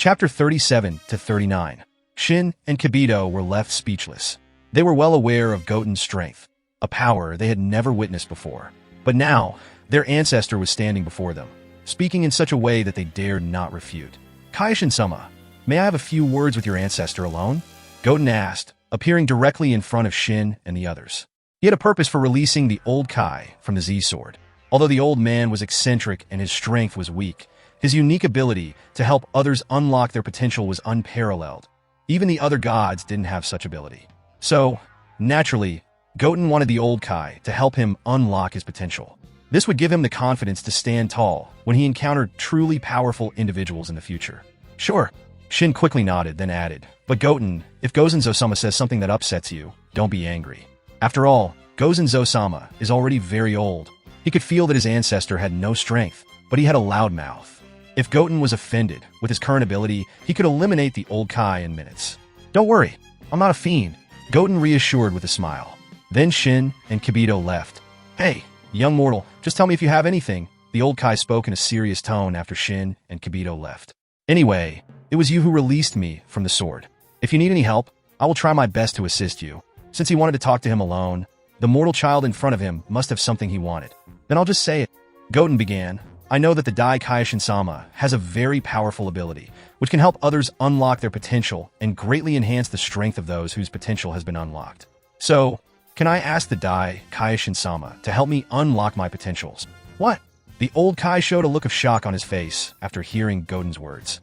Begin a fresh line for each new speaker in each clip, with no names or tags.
Chapter 37 to 39. Shin and Kibito were left speechless. They were well aware of Goten's strength, a power they had never witnessed before. But now, their ancestor was standing before them, speaking in such a way that they dared not refute. Kaishin-sama, may I have a few words with your ancestor alone? Goten asked, appearing directly in front of Shin and the others. He had a purpose for releasing the old Kai from the Z-sword. Although the old man was eccentric and his strength was weak, his unique ability to help others unlock their potential was unparalleled. Even the other gods didn't have such ability. So, naturally, Goten wanted the old Kai to help him unlock his potential. This would give him the confidence to stand tall when he encountered truly powerful individuals in the future. Sure, Shin quickly nodded, then added, but Goten, if Gozen-zo-sama says something that upsets you, don't be angry. After all, Gozen-zo-sama is already very old. He could feel that his ancestor had no strength, but he had a loud mouth. If Goten was offended with his current ability, he could eliminate the old Kai in minutes. Don't worry, I'm not a fiend, Goten reassured with a smile. Then Shin and Kibito left. Hey, young mortal, just tell me if you have anything, the old Kai spoke in a serious tone after Shin and Kibito left. Anyway, it was you who released me from the sword. If you need any help, I will try my best to assist you. Since he wanted to talk to him alone, the mortal child in front of him must have something he wanted. Then I'll just say it. Goten began. I know that the Dai Kaishin-sama has a very powerful ability, which can help others unlock their potential and greatly enhance the strength of those whose potential has been unlocked. So, can I ask the Dai Kaishin-sama to help me unlock my potentials? What? The old Kai showed a look of shock on his face after hearing Goten's words.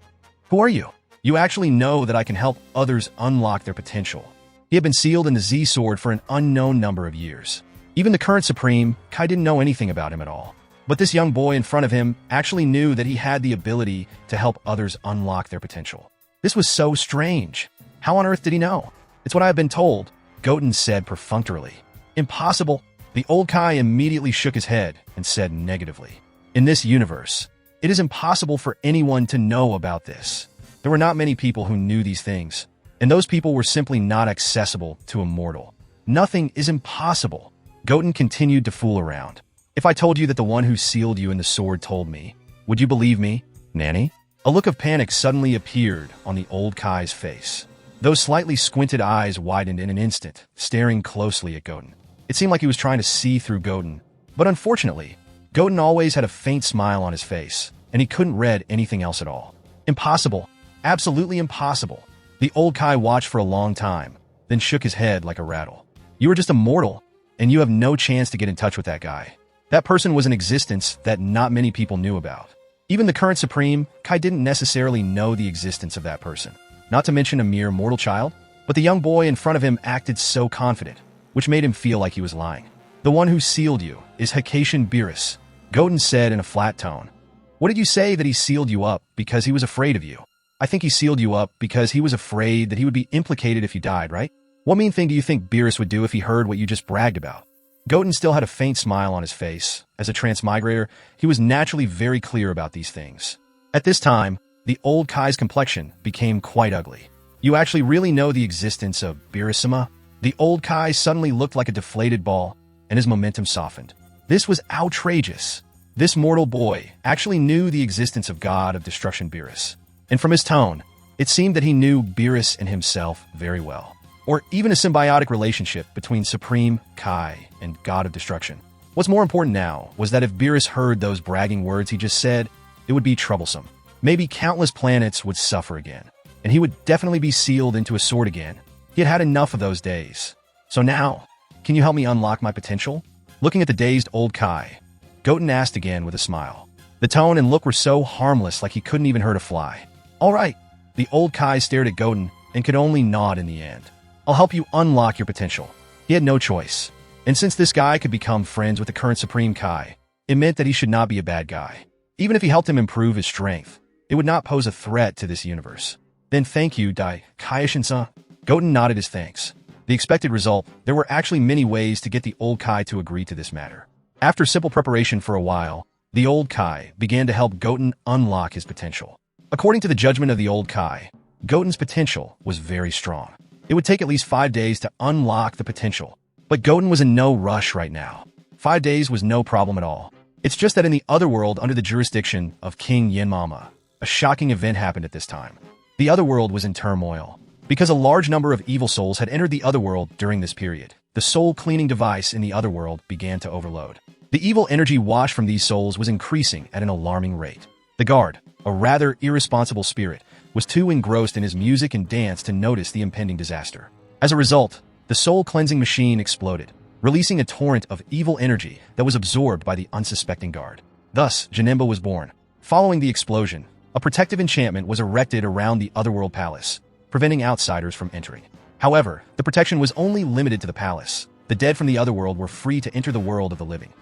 Who are you? You actually know that I can help others unlock their potential. He had been sealed in the Z-sword for an unknown number of years. Even the current Supreme, Kai didn't know anything about him at all. But this young boy in front of him actually knew that he had the ability to help others unlock their potential. This was so strange. How on earth did he know? It's what I have been told, Goten said perfunctorily. Impossible. The old Kai immediately shook his head and said negatively. In this universe, it is impossible for anyone to know about this. There were not many people who knew these things, and those people were simply not accessible to a mortal. Nothing is impossible. Goten continued to fool around. If I told you that the one who sealed you in the sword told me, would you believe me, Nanny? A look of panic suddenly appeared on the old Kai's face. Those slightly squinted eyes widened in an instant, staring closely at Goten. It seemed like he was trying to see through Goten, but unfortunately, Goten always had a faint smile on his face, and he couldn't read anything else at all. Impossible. Absolutely impossible. The old Kai watched for a long time, then shook his head like a rattle. You are just a mortal, and you have no chance to get in touch with that guy. That person was an existence that not many people knew about. Even the current Supreme, Kai didn't necessarily know the existence of that person, not to mention a mere mortal child. But the young boy in front of him acted so confident, which made him feel like he was lying. The one who sealed you is Hakaishin Beerus, Goten said in a flat tone. What did you say that he sealed you up because he was afraid of you? I think he sealed you up because he was afraid that he would be implicated if you died, right? What mean thing do you think Beerus would do if he heard what you just bragged about? Goten still had a faint smile on his face. As a transmigrator, he was naturally very clear about these things. At this time, the old Kai's complexion became quite ugly. You actually really know the existence of Beerus-sama? The old Kai suddenly looked like a deflated ball, and his momentum softened. This was outrageous. This mortal boy actually knew the existence of God of Destruction Beerus. And from his tone, it seemed that he knew Beerus and himself very well. Or even a symbiotic relationship between Supreme, Kai, and God of Destruction. What's more important now was that if Beerus heard those bragging words he just said, it would be troublesome. Maybe countless planets would suffer again, and he would definitely be sealed into a sword again. He had had enough of those days. So now, can you help me unlock my potential? Looking at the dazed old Kai, Goten asked again with a smile. The tone and look were so harmless like he couldn't even hurt a fly. All right, the old Kai stared at Goten and could only nod in the end. I'll help you unlock your potential. He had no choice. And since this guy could become friends with the current Supreme Kai, it meant that he should not be a bad guy. Even if he helped him improve his strength, it would not pose a threat to this universe. Then thank you, Dai Kaishin-san. Goten nodded his thanks. The expected result, there were actually many ways to get the old Kai to agree to this matter. After simple preparation for a while, the old Kai began to help Goten unlock his potential. According to the judgment of the old Kai, Goten's potential was very strong. It would take at least 5 days to unlock the potential. But Goten was in no rush right now. 5 days was no problem at all. It's just that in the other world under the jurisdiction of King Yenmama, a shocking event happened at this time. The otherworld was in turmoil. Because a large number of evil souls had entered the otherworld during this period, the soul-cleaning device in the otherworld began to overload. The evil energy washed from these souls was increasing at an alarming rate. The guard, a rather irresponsible spirit, was too engrossed in his music and dance to notice the impending disaster. As a result, the soul-cleansing machine exploded, releasing a torrent of evil energy that was absorbed by the unsuspecting guard. Thus, Janemba was born. Following the explosion, a protective enchantment was erected around the Otherworld Palace, preventing outsiders from entering. However, the protection was only limited to the palace. The dead from the Otherworld were free to enter the world of the living.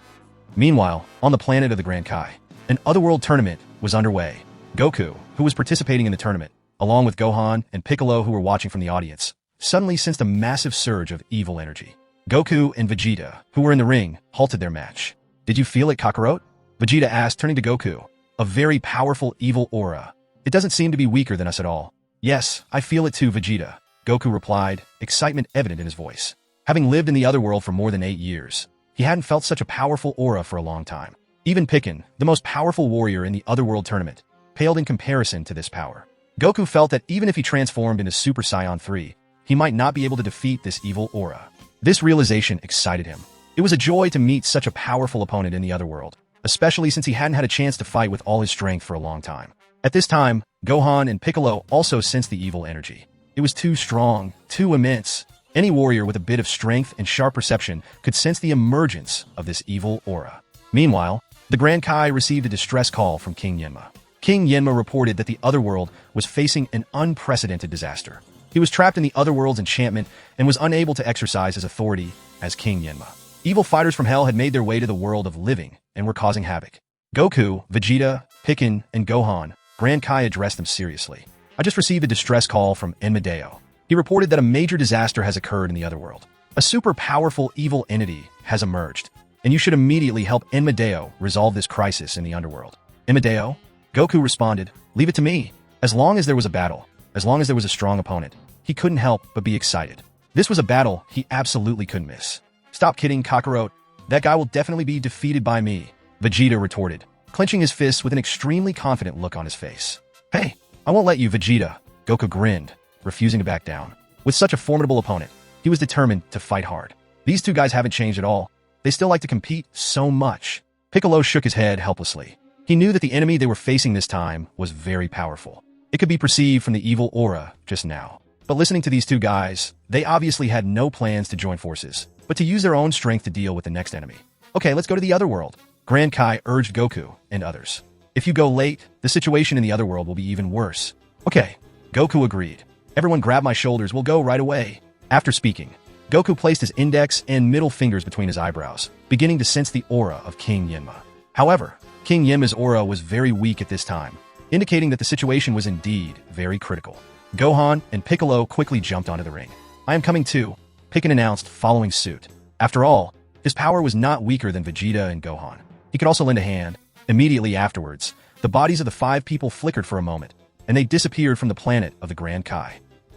Meanwhile, on the planet of the Grand Kai, an Otherworld tournament was underway. Goku, who was participating in the tournament, along with Gohan and Piccolo who were watching from the audience, suddenly sensed a massive surge of evil energy. Goku and Vegeta, who were in the ring, halted their match. "Did you feel it, Kakarot?" Vegeta asked, turning to Goku. "A very powerful evil aura. It doesn't seem to be weaker than us at all." "Yes, I feel it too, Vegeta," Goku replied, excitement evident in his voice. Having lived in the otherworld for more than 8 years, he hadn't felt such a powerful aura for a long time. Even Picken, the most powerful warrior in the Otherworld tournament, paled in comparison to this power. Goku felt that even if he transformed into Super Saiyan 3, he might not be able to defeat this evil aura. This realization excited him. It was a joy to meet such a powerful opponent in the Otherworld, especially since he hadn't had a chance to fight with all his strength for a long time. At this time, Gohan and Piccolo also sensed the evil energy. It was too strong, too immense. Any warrior with a bit of strength and sharp perception could sense the emergence of this evil aura. Meanwhile, the Grand Kai received a distress call from King Yenma. King Yenma reported that the Otherworld was facing an unprecedented disaster. He was trapped in the Otherworld's enchantment and was unable to exercise his authority as King Yenma. Evil fighters from Hell had made their way to the world of living and were causing havoc. Goku, Vegeta, Picken, and Gohan, Grand Kai addressed them seriously. "I just received a distress call from Enmadeo. He reported that a major disaster has occurred in the Otherworld. A super powerful evil entity has emerged, and you should immediately help Enmadeo resolve this crisis in the Underworld." "Enmadeo?" Goku responded, "Leave it to me. As long as there was a battle, as long as there was a strong opponent, he couldn't help but be excited. This was a battle he absolutely couldn't miss." "Stop kidding, Kakarot. That guy will definitely be defeated by me," Vegeta retorted, clenching his fists with an extremely confident look on his face. "Hey, I won't let you, Vegeta," Goku grinned, refusing to back down. With such a formidable opponent, he was determined to fight hard. These two guys haven't changed at all. They still like to compete so much. Piccolo shook his head helplessly. He knew that the enemy they were facing this time was very powerful. It could be perceived from the evil aura just now. But listening to these two guys, they obviously had no plans to join forces, but to use their own strength to deal with the next enemy. "Okay, let's go to the Otherworld," Grand Kai urged Goku and others. "If you go late, the situation in the Otherworld will be even worse." "Okay," Goku agreed. "Everyone grab my shoulders, we'll go right away." After speaking, Goku placed his index and middle fingers between his eyebrows, beginning to sense the aura of King Yenma. However, King Yenma's aura was very weak at this time, indicating that the situation was indeed very critical. Gohan and Piccolo quickly jumped onto the ring. "I am coming too," Picken announced, following suit. After all, his power was not weaker than Vegeta and Gohan. He could also lend a hand. Immediately afterwards, the bodies of the 5 people flickered for a moment, and they disappeared from the planet of the Grand Kai.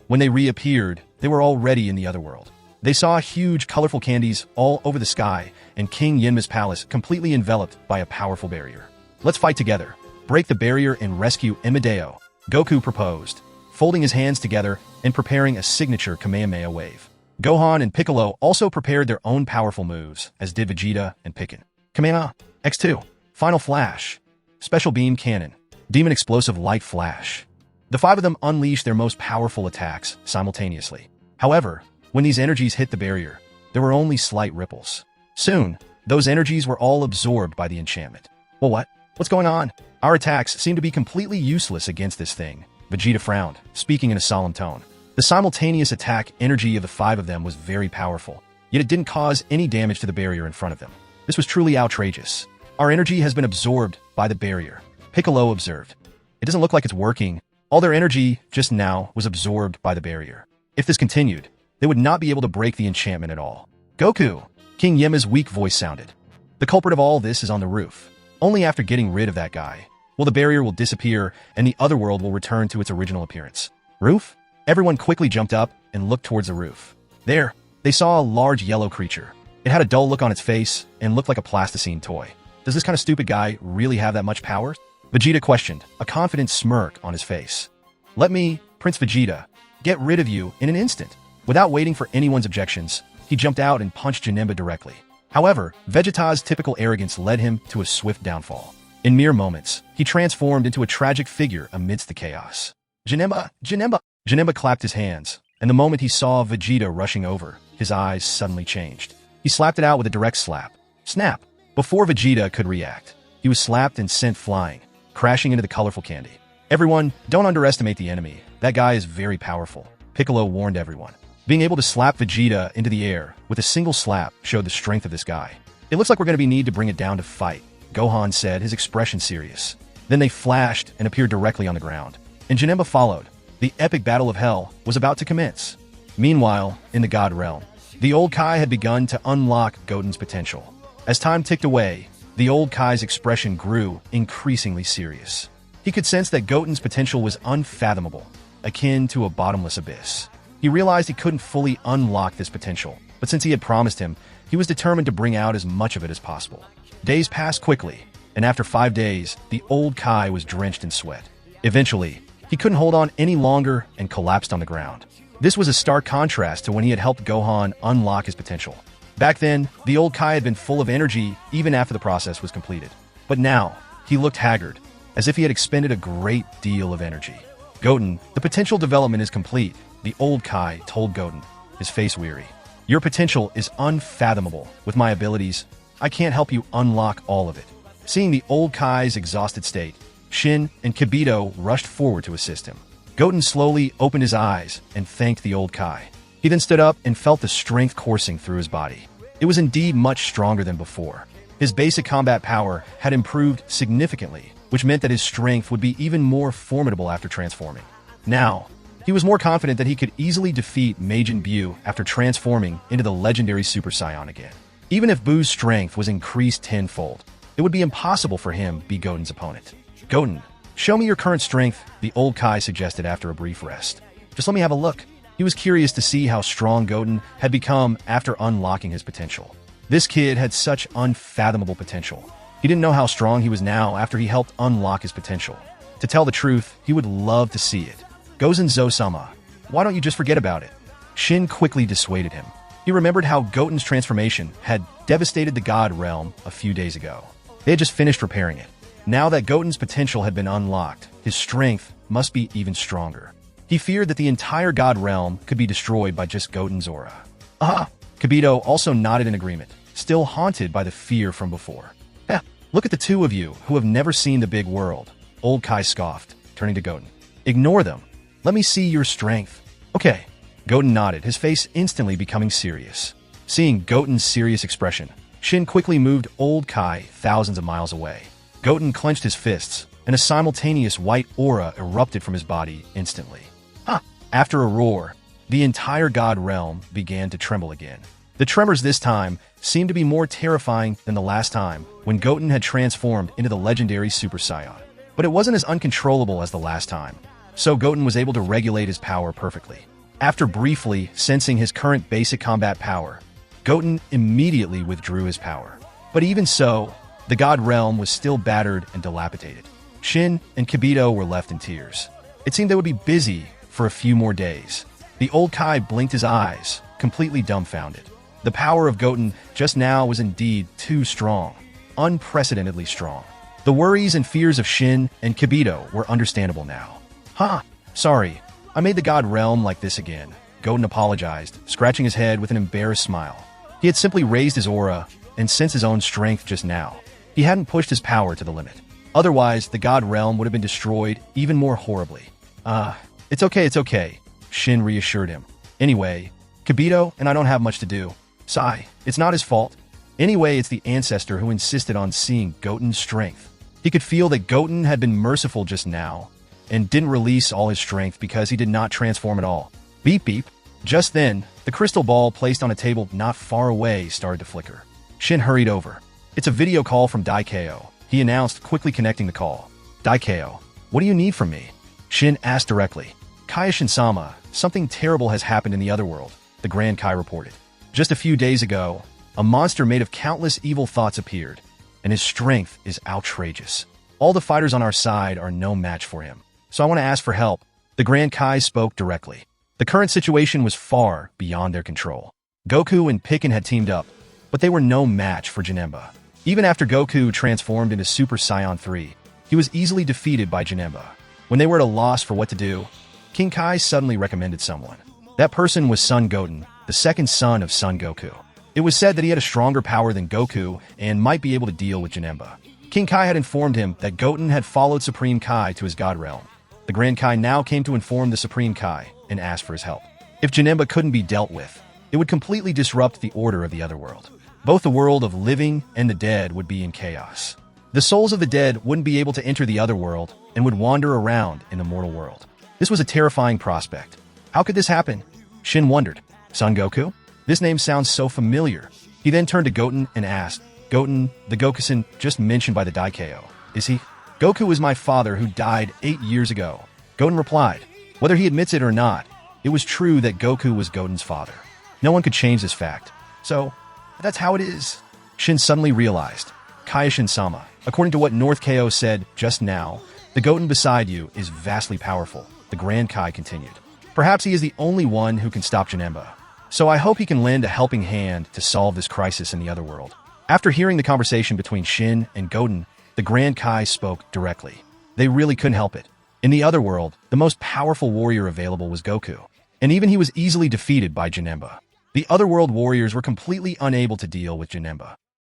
When they reappeared, they were already in the Otherworld. They saw huge, colorful candies all over the sky, and King Yenma's palace completely enveloped by a powerful barrier. "Let's fight together. Break the barrier and rescue Enmadeo," Goku proposed, folding his hands together and preparing a signature Kamehameha wave. Gohan and Piccolo also prepared their own powerful moves, as did Vegeta and Picken. Kamehameha, X2, Final Flash, Special Beam Cannon, Demon Explosive Light Flash. The 5 of them unleashed their most powerful attacks simultaneously. However, when these energies hit the barrier, there were only slight ripples. Soon, those energies were all absorbed by the enchantment. "Well, what's going on? Our attacks seem to be completely useless against this thing," Vegeta frowned, speaking in a solemn tone. The simultaneous attack energy of the 5 of them was very powerful, yet it didn't cause any damage to the barrier in front of them. This was truly outrageous. "Our energy has been absorbed by the barrier," Piccolo observed. "It doesn't look like it's working. All their energy just now was absorbed by the barrier. If this continued, they would not be able to break the enchantment at all." "Goku!" King Yenma's weak voice sounded. "The culprit of all this is on the roof. Only after getting rid of that guy will the barrier will disappear and the Otherworld will return to its original appearance." "Roof?" Everyone quickly jumped up and looked towards the roof. There, they saw a large yellow creature. It had a dull look on its face and looked like a plasticine toy. "Does this kind of stupid guy really have that much power?" Vegeta questioned, a confident smirk on his face. "Let me Prince Vegeta, get rid of you in an instant. Without waiting for anyone's objections, he jumped out and punched Janemba directly. However, Vegeta's typical arrogance led him to a swift downfall. In mere moments, he transformed into a tragic figure amidst the chaos. Janemba clapped his hands, and the moment he saw Vegeta rushing over, his eyes suddenly changed. He slapped it out with a direct slap. Snap! Before Vegeta could react, he was slapped and sent flying, crashing into the colorful candy. Everyone, don't underestimate the enemy. That guy is very powerful, Piccolo warned everyone. Being able to slap Vegeta into the air with a single slap showed the strength of this guy. It looks like we're going to need to bring it down to fight, Gohan said, his expression serious. Then they flashed and appeared directly on the ground. And Janemba followed. The epic battle of hell was about to commence. Meanwhile, in the God Realm, the old Kai had begun to unlock Goten's potential. As time ticked away, the old Kai's expression grew increasingly serious. He could sense that Goten's potential was unfathomable, akin to a bottomless abyss. He realized he couldn't fully unlock this potential, but since he had promised him, he was determined to bring out as much of it as possible. Days passed quickly, and after 5 days, the old Kai was drenched in sweat. Eventually, he couldn't hold on any longer and collapsed on the ground. This was a stark contrast to when he had helped Gohan unlock his potential. Back then, the old Kai had been full of energy even after the process was completed. But now, he looked haggard, as if he had expended a great deal of energy. Goten, the potential development is complete, the old Kai told Goten, his face weary. Your potential is unfathomable. With my abilities, I can't help you unlock all of it. Seeing the old Kai's exhausted state, Shin and Kibito rushed forward to assist him. Goten slowly opened his eyes and thanked the old Kai. He then stood up and felt the strength coursing through his body. It was indeed much stronger than before. His basic combat power had improved significantly, which meant that his strength would be even more formidable after transforming. Now, he was more confident that he could easily defeat Majin Buu after transforming into the legendary Super Saiyan again. Even if Buu's strength was increased tenfold, it would be impossible for him to be Goten's opponent. Goten, show me your current strength, the old Kai suggested after a brief rest. Just let me have a look. He was curious to see how strong Goten had become after unlocking his potential. This kid had such unfathomable potential. He didn't know how strong he was now after he helped unlock his potential. To tell the truth, he would love to see it. Gozen Zo-sama, why don't you just forget about it? Shin quickly dissuaded him. He remembered how Goten's transformation had devastated the God Realm a few days ago. They had just finished repairing it. Now that Goten's potential had been unlocked, his strength must be even stronger. He feared that the entire God Realm could be destroyed by just Goten's aura. Kibito also nodded in agreement, still haunted by the fear from before. Look at the two of you who have never seen the big world, old Kai scoffed, turning to Goten. Ignore them. Let me see your strength. Okay. Goten nodded, his face instantly becoming serious. Seeing Goten's serious expression, Shin quickly moved old Kai thousands of miles away. Goten clenched his fists, and a simultaneous white aura erupted from his body instantly. After a roar, the entire God Realm began to tremble again. The tremors this time seemed to be more terrifying than the last time when Goten had transformed into the legendary Super Saiyan. But it wasn't as uncontrollable as the last time, so Goten was able to regulate his power perfectly. After briefly sensing his current basic combat power, Goten immediately withdrew his power. But even so, the God Realm was still battered and dilapidated. Shin and Kibito were left in tears. It seemed they would be busy for a few more days. The old Kai blinked his eyes, completely dumbfounded. The power of Goten just now was indeed too strong, unprecedentedly strong. The worries and fears of Shin and Kibito were understandable now. Sorry, I made the God Realm like this again. Goten apologized, scratching his head with an embarrassed smile. He had simply raised his aura and sensed his own strength just now. He hadn't pushed his power to the limit. Otherwise, the God Realm would have been destroyed even more horribly. It's okay, Shin reassured him. Anyway, Kibito and I don't have much to do. Sigh, it's not his fault. Anyway, it's the ancestor who insisted on seeing Goten's strength. He could feel that Goten had been merciful just now, and didn't release all his strength because he did not transform at all. Beep beep. Just then, the crystal ball placed on a table not far away started to flicker. Shin hurried over. It's a video call from Daikyo, he announced, quickly connecting the call. Daikyo, what do you need from me? Shin asked directly. Kaioshin-sama, something terrible has happened in the other world, the Grand Kai reported. Just a few days ago, a monster made of countless evil thoughts appeared, and his strength is outrageous. All the fighters on our side are no match for him. So I want to ask for help. The Grand Kai spoke directly. The current situation was far beyond their control. Goku and Piccin had teamed up, but they were no match for Janemba. Even after Goku transformed into Super Saiyan 3, he was easily defeated by Janemba. When they were at a loss for what to do, King Kai suddenly recommended someone. That person was Son Goten, the second son of Son Goku. It was said that he had a stronger power than Goku and might be able to deal with Janemba. King Kai had informed him that Goten had followed Supreme Kai to his God realm. The Grand Kai now came to inform the Supreme Kai and asked for his help. If Janemba couldn't be dealt with, it would completely disrupt the order of the Otherworld. Both the world of living and the dead would be in chaos. The souls of the dead wouldn't be able to enter the Otherworld and would wander around in the mortal world. This was a terrifying prospect. How could this happen? Shin wondered. Son Goku? This name sounds so familiar. He then turned to Goten and asked, Goten, the Gokusen just mentioned by the Daikyo, is he? Goku is my father who died 8 years ago. Goten replied. Whether he admits it or not, it was true that Goku was Goten's father. No one could change this fact. So, that's how it is. Shin suddenly realized. Kaioshin-sama, according to what North Ko said just now, the Goten beside you is vastly powerful, the Grand Kai continued. Perhaps he is the only one who can stop Janemba. So I hope he can lend a helping hand to solve this crisis in the Otherworld. After hearing the conversation between Shin and Goten, the Grand Kai spoke directly. They really couldn't help it. In the Otherworld, the most powerful warrior available was Goku, and even he was easily defeated by Janemba. The Otherworld warriors were completely unable to deal with Janemba.